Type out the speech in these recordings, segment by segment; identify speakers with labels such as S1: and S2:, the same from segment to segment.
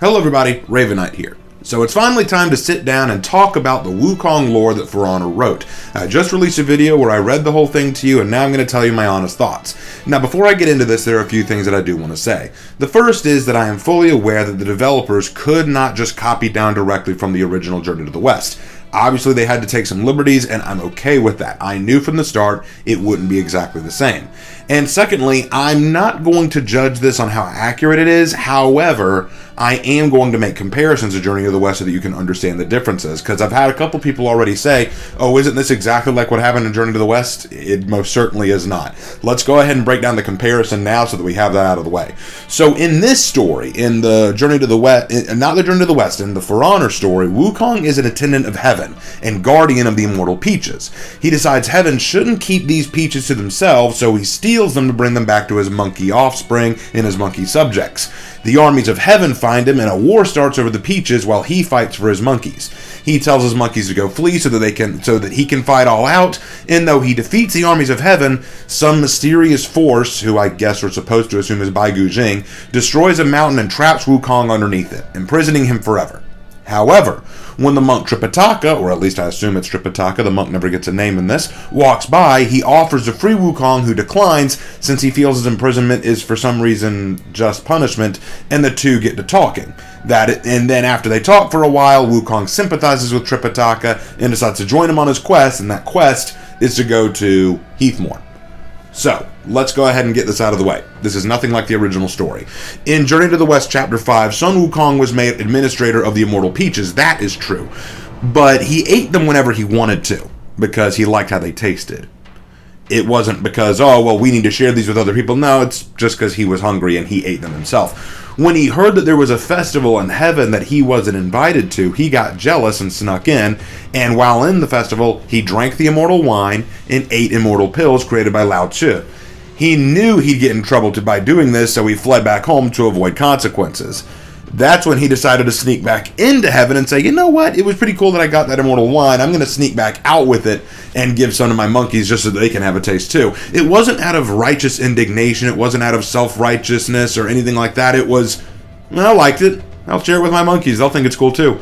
S1: Hello everybody, Raven Knight here. So it's finally time to sit down and talk about the Wukong lore that For Honor wrote. I just released a video where I read the whole thing to you, and now I'm going to tell you my honest thoughts. Now before I get into this, there are a few things that I do want to say. The first is that I am fully aware that the developers could not just copy down directly from the original Journey to the West. Obviously they had to take some liberties, and I'm okay with that. I knew from the start it wouldn't be exactly the same. And secondly, I'm not going to judge this on how accurate it is. However, I am going to make comparisons to Journey to the West so that you can understand the differences. Because I've had a couple people already say, oh, isn't this exactly like what happened in Journey to the West? It most certainly is not. Let's go ahead and break down the comparison now so that we have that out of the way. So in this story, in the Journey to the West, not the Journey to the West, in the For Honor story, Wukong is an attendant of heaven and guardian of the immortal peaches. He decides heaven shouldn't keep these peaches to themselves, so he steals them to bring them back to his monkey offspring and his monkey subjects. The armies of heaven find him, and a war starts over the peaches while he fights for his monkeys. He tells his monkeys to go flee so that he can fight all out, and though he defeats the armies of heaven, some mysterious force, who I guess we're supposed to assume is Bai Gujing, destroys a mountain and traps Wukong underneath it, imprisoning him forever. However, when the monk Tripitaka, or at least I assume it's Tripitaka, the monk never gets a name in this, walks by, he offers to free Wukong, who declines since he feels his imprisonment is for some reason just punishment, and the two get to talking. And then after they talk for a while, Wukong sympathizes with Tripitaka and decides to join him on his quest, and that quest is to go to Heathmore. So, let's go ahead and get this out of the way. This is nothing like the original story. In Journey to the West Chapter 5, Sun Wukong was made administrator of the Immortal Peaches. That is true. But he ate them whenever he wanted to, because he liked how they tasted. It wasn't because, oh, well, we need to share these with other people. No, it's just because he was hungry and he ate them himself. When he heard that there was a festival in heaven that he wasn't invited to, he got jealous and snuck in, and while in the festival, he drank the immortal wine and ate immortal pills created by Lao Tzu. He knew he'd get in trouble by doing this, so he fled back home to avoid consequences. That's when he decided to sneak back into heaven and say, you know what, it was pretty cool that I got that immortal wine. I'm going to sneak back out with it and give some to my monkeys just so that they can have a taste too. It wasn't out of righteous indignation. It wasn't out of self-righteousness or anything like that. It was, well, I liked it. I'll share it with my monkeys. They'll think it's cool too.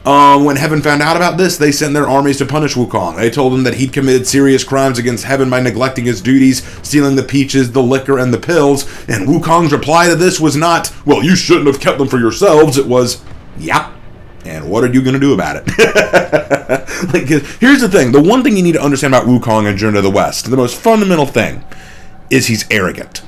S1: When heaven found out about this, they sent their armies to punish Wukong. They told him that he'd committed serious crimes against heaven by neglecting his duties, stealing the peaches, the liquor, and the pills, and Wukong's reply to this was not, well, you shouldn't have kept them for yourselves. It was, yeah, and what are you going to do about it? Here's the thing. The one thing you need to understand about Wukong and Journey to the West, the most fundamental thing, is he's arrogant.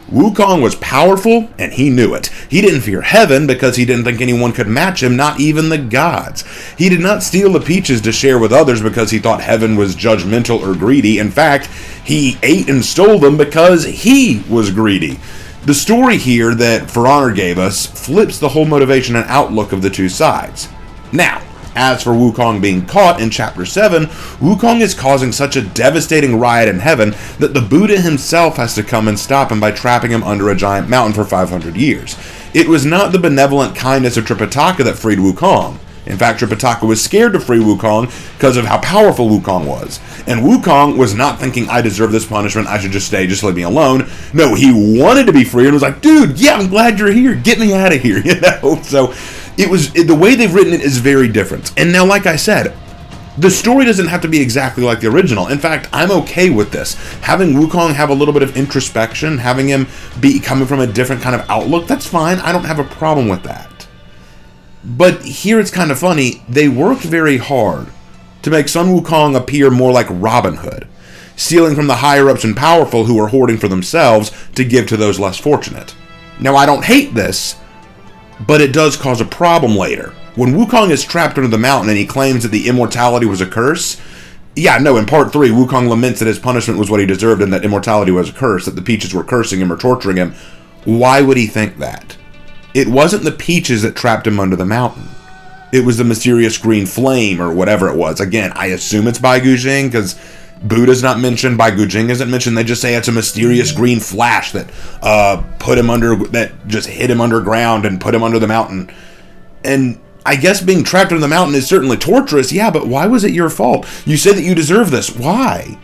S1: Wukong was powerful, and he knew it. He didn't fear heaven because he didn't think anyone could match him, not even the gods. He did not steal the peaches to share with others because he thought heaven was judgmental or greedy. In fact, he ate and stole them because he was greedy. The story here that For Honor gave us flips the whole motivation and outlook of the two sides. Now, as for Wukong being caught in Chapter 7, Wukong is causing such a devastating riot in heaven that the Buddha himself has to come and stop him by trapping him under a giant mountain for 500 years. It was not the benevolent kindness of Tripitaka that freed Wukong. In fact, Tripitaka was scared to free Wukong because of how powerful Wukong was. And Wukong was not thinking, I deserve this punishment, I should just stay, just leave me alone. No, he wanted to be free and was like, dude, yeah, I'm glad you're here, get me out of here, you know? So the way they've written it is very different. And now, like I said, the story doesn't have to be exactly like the original. In fact, I'm okay with this. Having Wukong have a little bit of introspection, having him be coming from a different kind of outlook, that's fine. I don't have a problem with that. But here it's kind of funny. They worked very hard to make Sun Wukong appear more like Robin Hood, stealing from the higher-ups and powerful who are hoarding for themselves to give to those less fortunate. Now, I don't hate this, but it does cause a problem later. When Wukong is trapped under the mountain and he claims that the immortality was a curse, yeah, no, in Part 3, Wukong laments that his punishment was what he deserved and that immortality was a curse, that the peaches were cursing him or torturing him. Why would he think that? It wasn't the peaches that trapped him under the mountain. It was the mysterious green flame or whatever it was. Again, I assume it's Bai Gujing because Buddha's not mentioned, Bai Gujing isn't mentioned. They just say it's a mysterious green flash that just hit him underground and put him under the mountain. And I guess being trapped under the mountain is certainly torturous, yeah, but why was it your fault? You said that you deserve this. Why?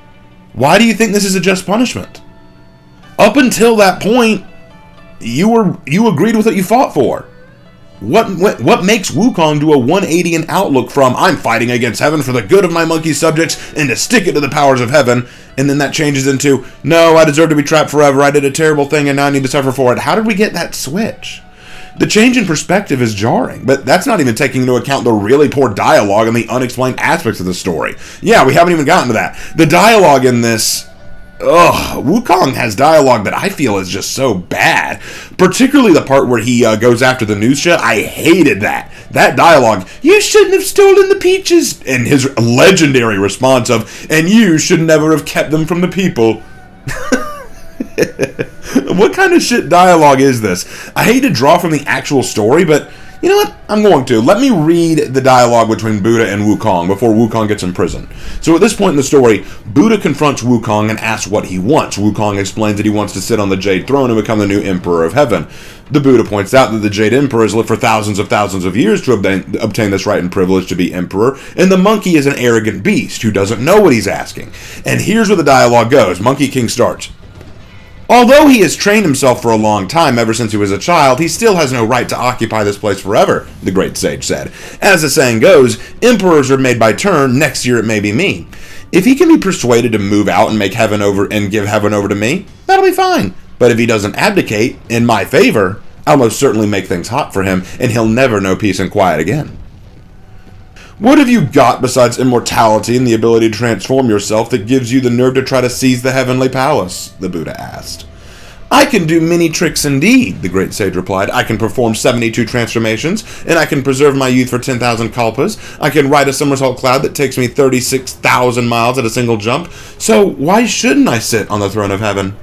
S1: Why do you think this is a just punishment? Up until that point, you agreed with what you fought for. What makes Wukong do a 180 in outlook from I'm fighting against heaven for the good of my monkey subjects and to stick it to the powers of heaven, and then that changes into, no, I deserve to be trapped forever, I did a terrible thing and now I need to suffer for it. How did we get that switch? The change in perspective is jarring, but that's not even taking into account the really poor dialogue and the unexplained aspects of the story. Yeah, we haven't even gotten to that. The dialogue in this... Wukong has dialogue that I feel is just so bad. Particularly the part where he goes after the Nusha. I hated that. That dialogue, you shouldn't have stolen the peaches. And his legendary response of, and you should never have kept them from the people. What kind of shit dialogue is this? I hate to draw from the actual story, but you know what? I'm going to. Let me read the dialogue between Buddha and Wukong before Wukong gets imprisoned. So at this point in the story, Buddha confronts Wukong and asks what he wants. Wukong explains that he wants to sit on the Jade Throne and become the new Emperor of Heaven. The Buddha points out that the Jade Emperor has lived for thousands of years to obtain this right and privilege to be Emperor, and the monkey is an arrogant beast who doesn't know what he's asking. And here's where the dialogue goes. Monkey King starts. Although he has trained himself for a long time, ever since he was a child, he still has no right to occupy this place forever, the great sage said. As the saying goes, emperors are made by turn, next year it may be me. If he can be persuaded to move out and make heaven over and give heaven over to me, that'll be fine. But if he doesn't abdicate in my favor, I'll most certainly make things hot for him, and he'll never know peace and quiet again. What have you got besides immortality and the ability to transform yourself that gives you the nerve to try to seize the heavenly palace? The Buddha asked. I can do many tricks indeed, the great sage replied. I can perform 72 transformations, and I can preserve my youth for 10,000 kalpas. I can ride a somersault cloud that takes me 36,000 miles at a single jump. So why shouldn't I sit on the throne of heaven?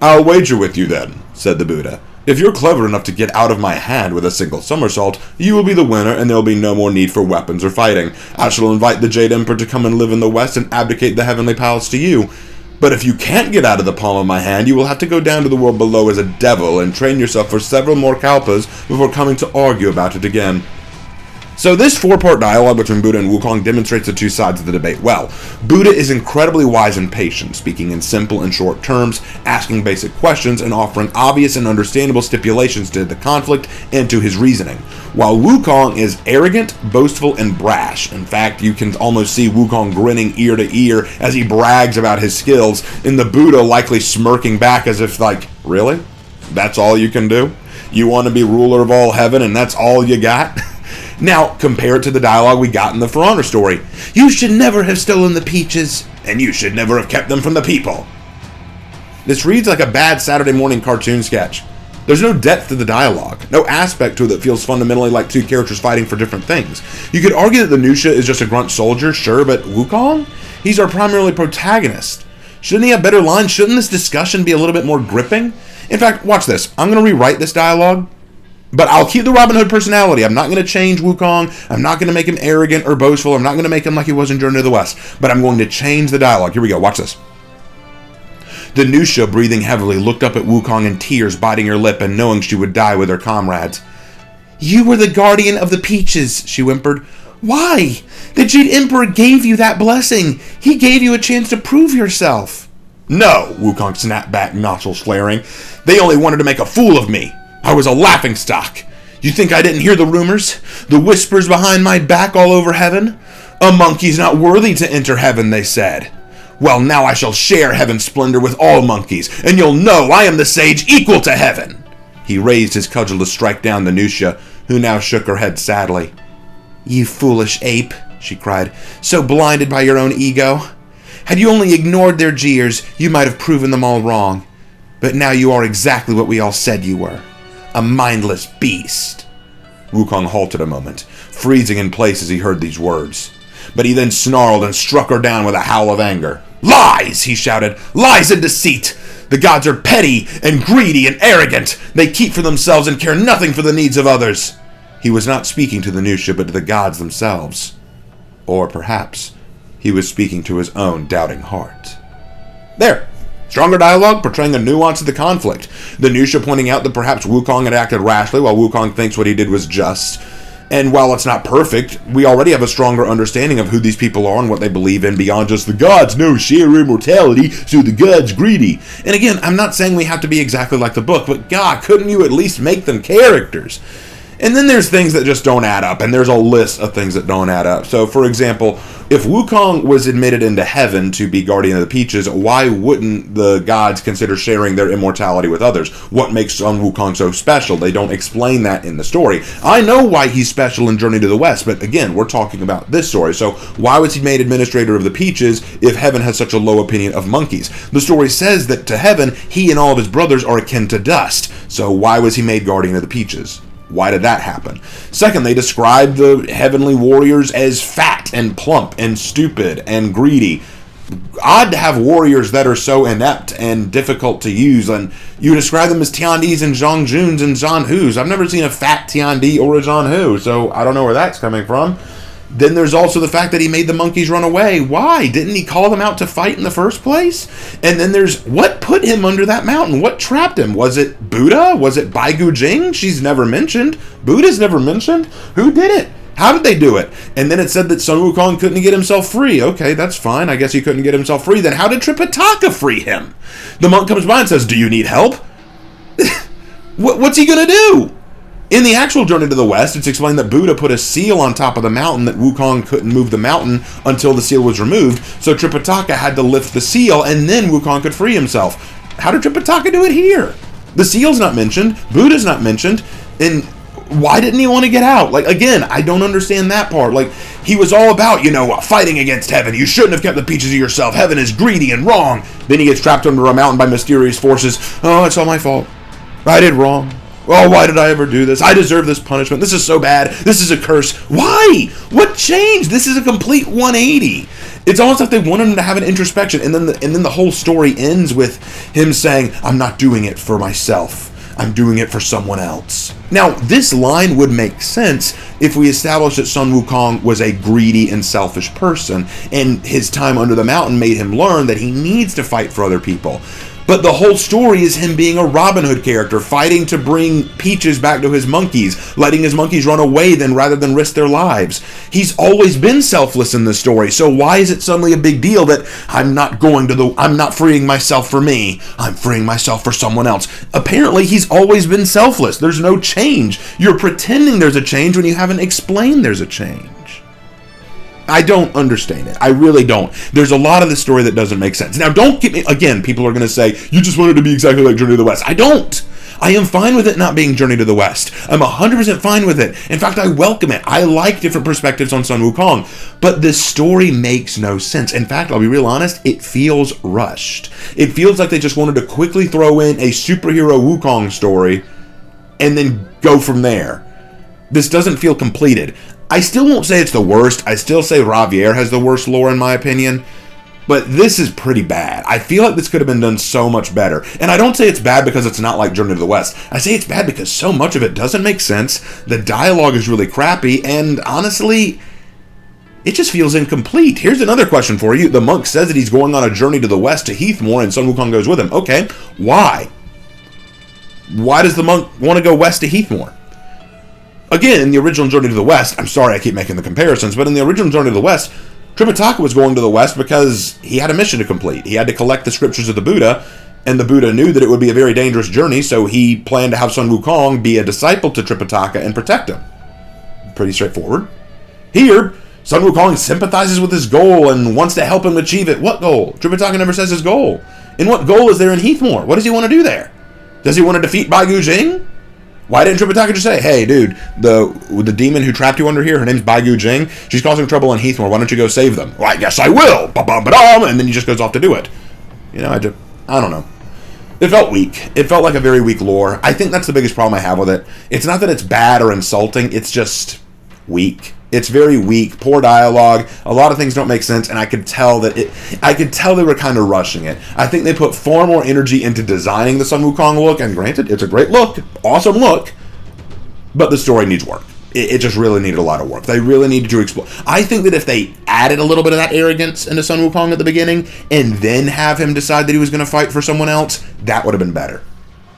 S1: I'll wager with you then, said the Buddha. If you're clever enough to get out of my hand with a single somersault, you will be the winner and there will be no more need for weapons or fighting. I shall invite the Jade Emperor to come and live in the West and abdicate the heavenly palace to you. But if you can't get out of the palm of my hand, you will have to go down to the world below as a devil and train yourself for several more kalpas before coming to argue about it again. So this four-part dialogue between Buddha and Wukong demonstrates the two sides of the debate well. Buddha is incredibly wise and patient, speaking in simple and short terms, asking basic questions, and offering obvious and understandable stipulations to the conflict and to his reasoning. While Wukong is arrogant, boastful, and brash. In fact, you can almost see Wukong grinning ear to ear as he brags about his skills, and the Buddha likely smirking back as if like, really? That's all you can do? You want to be ruler of all heaven and that's all you got? Now, compare it to the dialogue we got in the For Honor story. You should never have stolen the peaches, and you should never have kept them from the people. This reads like a bad Saturday morning cartoon sketch. There's no depth to the dialogue, no aspect to it that feels fundamentally like two characters fighting for different things. You could argue that the Nusha is just a grunt soldier, sure, but Wukong? He's our primarily protagonist. Shouldn't he have better lines? Shouldn't this discussion be a little bit more gripping? In fact, watch this. I'm going to rewrite this dialogue. But I'll keep the Robin Hood personality. I'm not going to change Wukong. I'm not going to make him arrogant or boastful. I'm not going to make him like he was in Journey to the West. But I'm going to change the dialogue. Here we go. Watch this. The Nusha, breathing heavily, looked up at Wukong in tears, biting her lip and knowing she would die with her comrades. You were the guardian of the peaches, she whimpered. Why? The Jade Emperor gave you that blessing. He gave you a chance to prove yourself. No, Wukong snapped back, nostrils flaring. They only wanted to make a fool of me. I was a laughingstock. You think I didn't hear the rumors? The whispers behind my back all over heaven? A monkey's not worthy to enter heaven, they said. Well, now I shall share heaven's splendor with all monkeys, and you'll know I am the sage equal to heaven. He raised his cudgel to strike down the Nusha, who now shook her head sadly. You foolish ape, she cried, so blinded by your own ego. Had you only ignored their jeers, you might have proven them all wrong. But now you are exactly what we all said you were. A mindless beast. Wukong halted a moment, freezing in place as he heard these words. But he then snarled and struck her down with a howl of anger. Lies, he shouted. Lies and deceit. The gods are petty and greedy and arrogant. They keep for themselves and care nothing for the needs of others. He was not speaking to the Nusha, but to the gods themselves. Or perhaps he was speaking to his own doubting heart. There. Stronger dialogue portraying a nuance of the conflict. The Nusha pointing out that perhaps Wukong had acted rashly while Wukong thinks what he did was just. And while it's not perfect, we already have a stronger understanding of who these people are and what they believe in beyond just the gods know share immortality, so the gods greedy. And again, I'm not saying we have to be exactly like the book, but God, couldn't you at least make them characters? And then there's things that just don't add up, and there's a list of things that don't add up. So, for example, if Wukong was admitted into heaven to be guardian of the Peaches, why wouldn't the gods consider sharing their immortality with others? What makes Sun Wukong so special? They don't explain that in the story. I know why he's special in Journey to the West, but again, we're talking about this story. So why was he made administrator of the Peaches if heaven has such a low opinion of monkeys? The story says that to heaven, he and all of his brothers are akin to dust. So why was he made guardian of the Peaches? Why did that happen? Second, they describe the heavenly warriors as fat and plump and stupid and greedy. Odd to have warriors that are so inept and difficult to use, and you describe them as Tiandis and Zhongjuns and Zhanhus. I've never seen a fat Tiandi or a Zhanhu, so I don't know where that's coming from. Then there's also the fact that he made the monkeys run away. Why? Didn't he call them out to fight in the first place? And then there's what put him under that mountain? What trapped him? Was it Buddha? Was it Baigu Jing? She's never mentioned. Buddha's never mentioned. Who did it? How did they do it? And then it said that Sun Wukong couldn't get himself free. Okay, that's fine. I guess he couldn't get himself free. Then how did Tripitaka free him? The monk comes by and says, "Do you need help?" What's he going to do? In the actual Journey to the West, it's explained that Buddha put a seal on top of the mountain that Wukong couldn't move the mountain until the seal was removed, so Tripitaka had to lift the seal, and then Wukong could free himself. How did Tripitaka do it here? The seal's not mentioned, Buddha's not mentioned, and why didn't he want to get out? Like, again, I don't understand that part. Like, he was all about, fighting against heaven. You shouldn't have kept the Peaches to yourself. Heaven is greedy and wrong. Then he gets trapped under a mountain by mysterious forces. Oh, it's all my fault. I did wrong. Oh, why did I ever do this? I deserve this punishment. This is so bad. This is a curse. Why? What changed? This is a complete 180. It's almost like they wanted him to have an introspection, and then the whole story ends with him saying, "I'm not doing it for myself. I'm doing it for someone else." Now, this line would make sense if we established that Sun Wukong was a greedy and selfish person, and his time under the mountain made him learn that he needs to fight for other people. But the whole story is him being a Robin Hood character, fighting to bring Peaches back to his monkeys, letting his monkeys run away rather than risk their lives. He's always been selfless in this story, so why is it suddenly a big deal that I'm not freeing myself for me, I'm freeing myself for someone else? Apparently, he's always been selfless. There's no change. You're pretending there's a change when you haven't explained there's a change. I don't understand it. I really don't. There's a lot of the story that doesn't make sense. Now, don't get me, again, people are going to say, you just wanted to be exactly like Journey to the West. I don't. I am fine with it not being Journey to the West. I'm 100% fine with it. In fact, I welcome it. I like different perspectives on Sun Wukong. But this story makes no sense. In fact, I'll be real honest, it feels rushed. It feels like they just wanted to quickly throw in a superhero Wukong story and then go from there. This doesn't feel completed. I still won't say it's the worst. I still say Ravier has the worst lore in my opinion. But this is pretty bad. I feel like this could have been done so much better. And I don't say it's bad because it's not like Journey to the West. I say it's bad because so much of it doesn't make sense. The dialogue is really crappy. And honestly, it just feels incomplete. Here's another question for you. The monk says that he's going on a journey to the west to Heathmoor and Sun Wukong goes with him. Okay, why? Why does the monk want to go west to Heathmoor? Again, in the original Journey to the West, I'm sorry I keep making the comparisons, but in the original Journey to the West, Tripitaka was going to the West because he had a mission to complete. He had to collect the scriptures of the Buddha, and the Buddha knew that it would be a very dangerous journey, so he planned to have Sun Wukong be a disciple to Tripitaka and protect him. Pretty straightforward. Here, Sun Wukong sympathizes with his goal and wants to help him achieve it. What goal? Tripitaka never says his goal. And what goal is there in Heathmoor? What does he want to do there? Does he want to defeat Baigu Jing? Why didn't Tripitaka just say, "Hey, dude, the demon who trapped you under here, her name's Baigu Jing. She's causing trouble in Heathmoor. Why don't you go save them?" "Well, I guess I will." Ba-bum-ba-dum, and then he just goes off to do it. I don't know. It felt weak. It felt like a very weak lore. I think that's the biggest problem I have with it. It's not that it's bad or insulting. It's just weak. It's very weak, poor dialogue. A lot of things don't make sense, and I could tell they were kind of rushing it. I think they put far more energy into designing the Sun Wukong look, and granted, it's a great look, awesome look, but the story needs work. It just really needed a lot of work. They really needed to explore. I think that if they added a little bit of that arrogance into Sun Wukong at the beginning, and then have him decide that he was going to fight for someone else, that would have been better.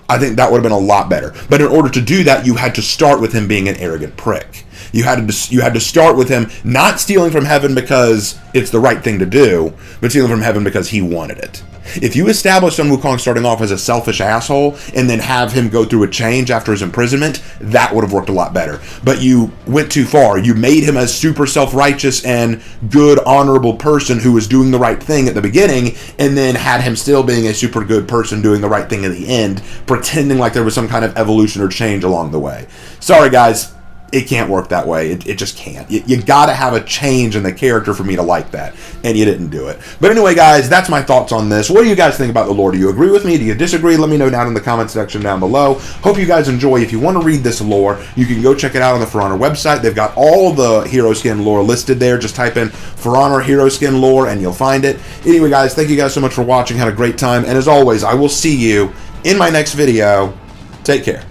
S1: I think that would have been a lot better. But in order to do that, you had to start with him being an arrogant prick. You had to start with him not stealing from heaven because it's the right thing to do, but stealing from heaven because he wanted it. If you establish Sun Wukong starting off as a selfish asshole and then have him go through a change after his imprisonment, that would have worked a lot better. But you went too far. You made him a super self-righteous and good, honorable person who was doing the right thing at the beginning, and then had him still being a super good person doing the right thing at the end, pretending like there was some kind of evolution or change along the way. Sorry, guys. It can't work that way. It just can't. You gotta have a change in the character for me to like that, and you didn't do it. But anyway, guys, that's my thoughts on this. What do you guys think about the lore? Do you agree with me? Do you disagree? Let me know down in the comment section down below. Hope you guys enjoy. If you want to read this lore, you can go check it out on the For Honor website. They've got all the hero skin lore listed there. Just type in For Honor hero skin lore, and you'll find it. Anyway, guys, thank you guys so much for watching. Had a great time, and as always, I will see you in my next video. Take care.